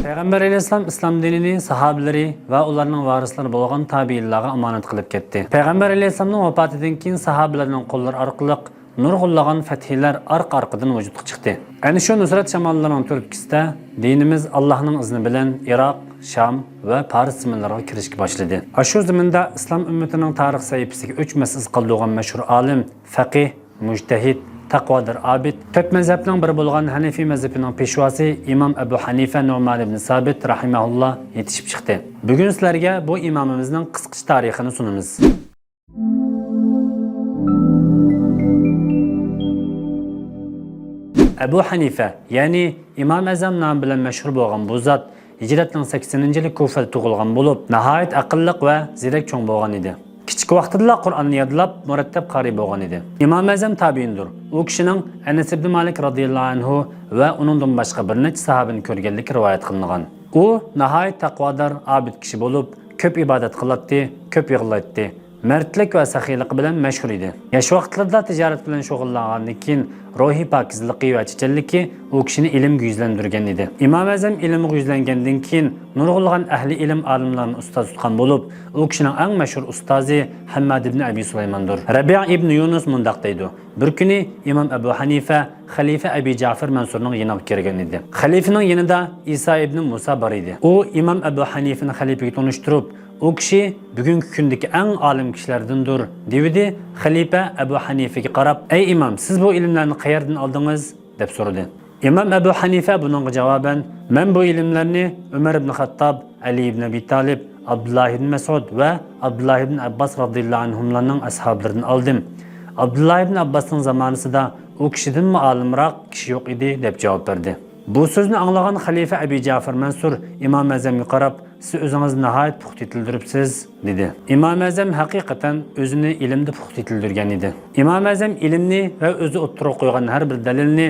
Peygamber Aleyhisselam İslam dinini sahabeleri ve onların varisleri bolgan tabiinlarga amanat kılıp ketdi. Peygamber Aleyhisselam'ın vefatidan keyin sahabelerinin kolları arqılıq nurg'unlagan fatihlar arqa-arqadan vücudga chiqdi. Ana shu nusrat shamollarining turtkisida dinimiz Allohning izni bilan Iroq, Sham ve Paris zaminlariga kirishga boshladi. Shu zaminda islom ummatining tarix sahifasiga o'chmas iz qoldirgan mashhur olim, faqih, mujtahid, taqvodir abid, to'rt mazhabning biri bo'lgan Hanafiy mazhabining peshvosi Imom Abu Hanifa Nu'man ibn Sabit rahimahulloh yetishib chiqdi. Bugun sizlarga bu imomimizning qisqacha tarixini sunamiz. Abu Hanifa, ya'ni Imom Azam nomi bilan mashhur bo'lgan bu zot hijratning 80-yili Kufada tug'ilgan bo'lib, nihoyat aqlliq va zirak cho'ng bo'lgan edi. Kichik vaqtida Qur'onni yodlab, murattab qari bo'lgan edi. Imom Azam tabiindir. U kishining Anas ibn Malik radhiyallohu anhu va uningdan boshqa bir necha sahabani ko'rganligi rivoyat qilingan. U nihoyat taqvodor, abid kishi bo'lib, ko'p ibodat qiladi, ko'p yig'laydi. Mardlik va saxiylik bilan mashhur edi. Yosh vaqtlarida tijorat bilan shug'ullangandan keyin ruhiy pokizligi va chechanligi u kishini ilmga yuzlantirgan edi. Imom Azam ilmga yuzlangandan keyin nurg'ulg'an ahli ilm olimlarni ustoz tutgan bo'lib, u kishining eng mashhur ustozi Hammad ibn Abi Sulaymondir. Rabi' ibn Yunus mundaq deydi. Bir kuni Imom Abu Hanifa xalifa Abi Ja'far Mansurning yoniga kirgan edi. Xalifaning yonida Isa ibn Musa bor edi. U Imom Abu Hanifani xalifaga tanishtirib, o kishi bugungi kundagi eng olim kishilardandir, dedi. Xalifa Abu Hanifaga qarab, "Ey imom, siz bu ilmlarni qayerdan oldingiz?" deb so'radi. Imom Abu Hanifa buningga javoban, "Men bu ilmlarni Umar ibn Xattob, Ali ibn Abi Talib, Abdullah ibn Mas'ud va Abdullah ibn Abbas radhiyallohu anhumlarning ashablaridan oldim. Abdullah ibn Abbasning zamonasida u kishidan olimroq kishi yo'q edi" deb javob berdi. Bu so'zni anglagan xalifa Abi Ja'far Mansur Imom Azamga qarab, "Siz o'zingiz nihoyat puxta yetildiribsiz" dedi. Imom Azam haqiqatan o'zini ilmda puxta yetildirgan edi. Imom Azam ilmni va o'zi o'ttirib qo'ygan har bir dalilni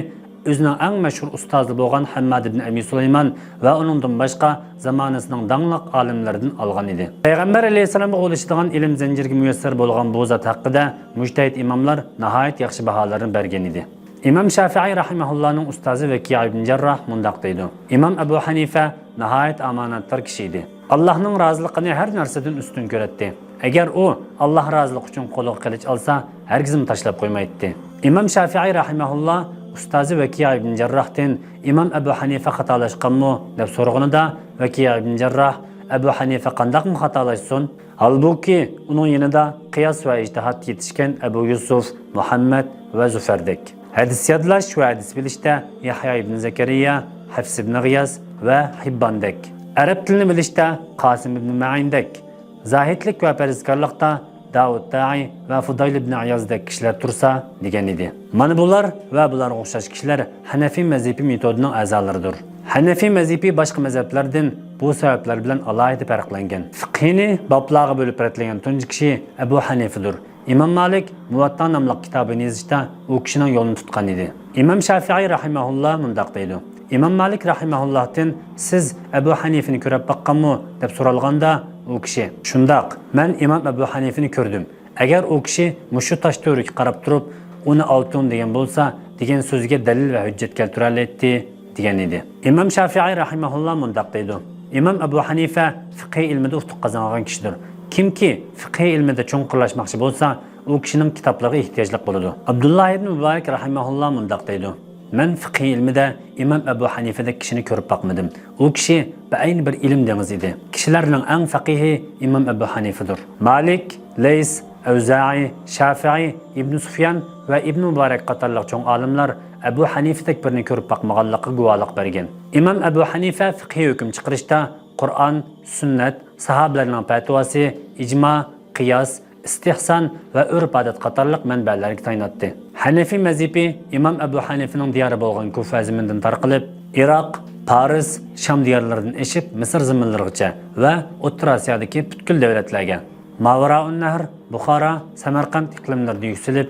o'zining eng mashhur ustozi bo'lgan Hammad ibn Abi Sulaymon va uningdan boshqa zamonasining dangliq olimlaridan olgan edi. Payg'ambar alayhisolamga o'lishadigan ilm zanjiriga muyassar bo'lgan bu zot haqida mujtahid imomlar nihoyat yaxshi baholarni bergan edi. İmam Shafi'i rahimahullohning ustozi Vaki' ibn Jarrah mundaq deydi. Imom Abu Hanifa nihoyat omonatdor kishi edi. Allohning roziligini har narsadan ustun ko'radi. Agar u Alloh roziligi uchun qo'liga qilich olsa, hargiz tashlab qo'ymaydi. Imom Shafi'i rahimahulloh ustozi Vaki' ibn Jarrahdan Imom Abu Hanifa xatolashganmi deb so'raganida Vaki' ibn Jarrah Abu Hanifa qandaqmi xatolashsin? Halbuki uning yanında qiyos va ijtihod yetishgan Abu Yusuf, Muhammad va Zufardek. Hadis yodlash va hadis bilishda Yahya ibn Zakariya, Hafs ibn G'iyas va Hibbandek. Arab tilini bilishda Qasim ibn Ma'indek. Zahidlik va farizkorlikda Davud Ta'i va Fudayl ibn Ayozdek kishilar tursa degan edi. Mana bular va bularga o'xshash kishilar Hanafiy mazhabi metodining a'zolaridir. Hanafiy mazhabi boshqa mazhablardan bu sabablar bilan alohida farqlangan. Fiqhini bablarga bo'lib faratlagan tunji kishi Abu Hanifadir. İmam Malik Muvatta nomli kitobini yozishda u kishining yo'lini tutgan edi. Imom Shafi'i rahimahulloh mundaq deydi. Imom Malik rahimahullohdan "Siz Abu Hanifani ko'rib baqqanmi?" deb so'ralganda u kishi "Shundaq, men Imom Abu Hanifani ko'rdim. Agar u kishi mushu tosh to'riga qarab turib, uni oltin degan bo'lsa, degan so'ziga dalil va hujjat keltira oladi" degan edi. Imom Shafi'i rahimahulloh mundaq deydi. Imom Abu Hanifa fiqh ilmida ustuq qozongan kishidir. Kimki fiqh ilmida cho'nqirlashmoqchi bo'lsa, u kishining kitoblariga ehtiyojli bo'ladi. Abdullah ibn Mubarak rahimahulloh mundaq deydi. Men fiqh ilmida Imom Abu Hanifada kishini ko'rib boqmadim. U kishi ba'ayn bir ilm dengiz edi. Kishilarning eng faqihi Imom Abu Hanifadir. Malik, Lays, Avza'i, Shafi'i, Ibn Sufyan va Ibn Mubarak qatorliq cho'ng olimlar Abu Hanifadek birini ko'rib boqmaganligiga guvohlik bergan. Imom Abu Hanifa fiqh hukm chiqarishda Qur'on, sunnat, sahabalarning fatvosi, ijmo, qiyos, istihson va urf-odat qatorliq manbalarga tayinlatdi. Hanafiy mazhabi Imom Abu Hanifaning diyori bo'lgan Kufa zamindan tarqalib, Iroq, Paris, Sham diyorlaridan eshib Misr zaminlarigacha va O'rta Osiyodagi butkul davlatlarga, Mavaraun Nahr, Buxoro, Samarqand iqlimlarida yuksalib,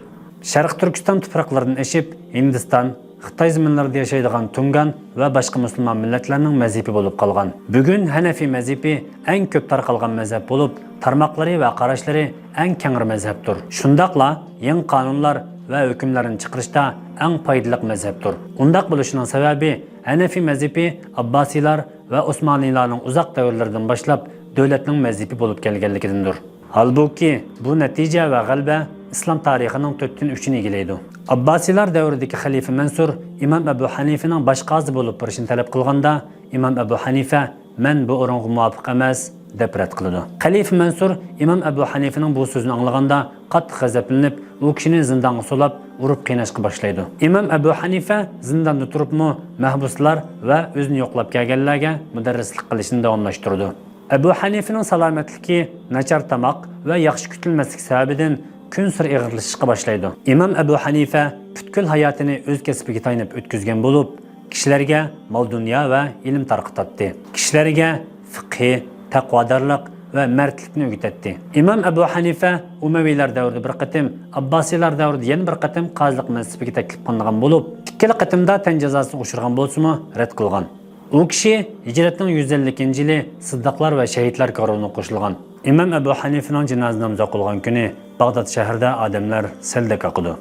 Sharq Turkiston tuproqlaridan eshib Hindiston, Xitoy zaminlarida yashaydigan Tungan va boshqa musulmon millatlarning mazhabi bo'lib qolgan. Bugun Hanafiy mazhabi eng ko'p tarqalgan mazhab bo'lib, tarmoqlari va qarashlari eng keng mazhabdir. Shundaqla yangi qonunlar va hukmlarni chiqarishda eng foydali mazhabdir. Undaq bo'lishining sababi Hanafiy mazhabi Abbasiylar va Osmoniylarning uzoq davrlardan boshlab davlatning vazifi bo'lib kelganligidandir. Halbuki bu natija va g'alaba islom tarixining 4/3-ni egallaydi. Abbasiylar davridagi xalifa Mansur Imom Abu Hanifaning bosh qozi bo'lib turishini talab qilganda, Imom Abu Hanifa "Men bu o'ringa muvofiq emas" deb rad qiladi. Xalifa Mansur Imom Abu Hanifaning bu so'zini anglaganda qattiq g'azablanib, u kishini zindonga solib, urib qiynashga boshlaydi. Imom Abu Hanifa zindonda turibmi, mahbuslar va o'zini yo'qlab kelganlarga mudarrislik qilishni davomlashtirdi. Abu Hanifaning salomatligi nachar tamoq va yaxshi kutilmaslik sababidan kun sir ig'irlashishga boshlaydi. Imom Abu Hanifa butkul hayotini o'z kasbiga tayanib o'tkazgan bo'lib, kishilarga mol-dunyo va ilm tarqatdi. Kishilarga fiqh, taqvodorlik va mardlikni o'rgatdi. Imom Abu Hanifa Umaviylar davrida bir qatim, Abbasiylar davrida yana bir qatim qozilik mansibiga taklif qilingan bo'lib, ikkala qatimda tan jazosiga uchragan bo'lsa-mu, rad qilgan. U kishi hijratning 150-yili Siddiqlar va shahidlar qarovini qo'shilgan. Imom Abu Hanifaning janoza namozi o'qilgan kuni Bag'dod shahrida odamlar salda qaqidi.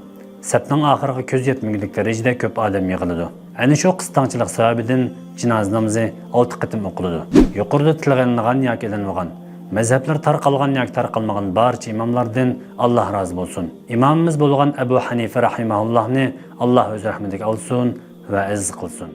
Sabtning oxiriga ko'z yetmagulik darajada ko'p odam yig'iladi. Ana shu qisqanchilik sababidan janoza namozi 6 qatim o'qiladi. Yuqorida tilg'angan yoki ilinmagan, mazhablar tarqalgan yoki tarqalmagan barcha imomlardan Alloh rozi bo'lsin. Imomimiz bo'lgan Abu Hanifa rahimahullohni Alloh o'z rahmatiga olsin va aziz qilsin.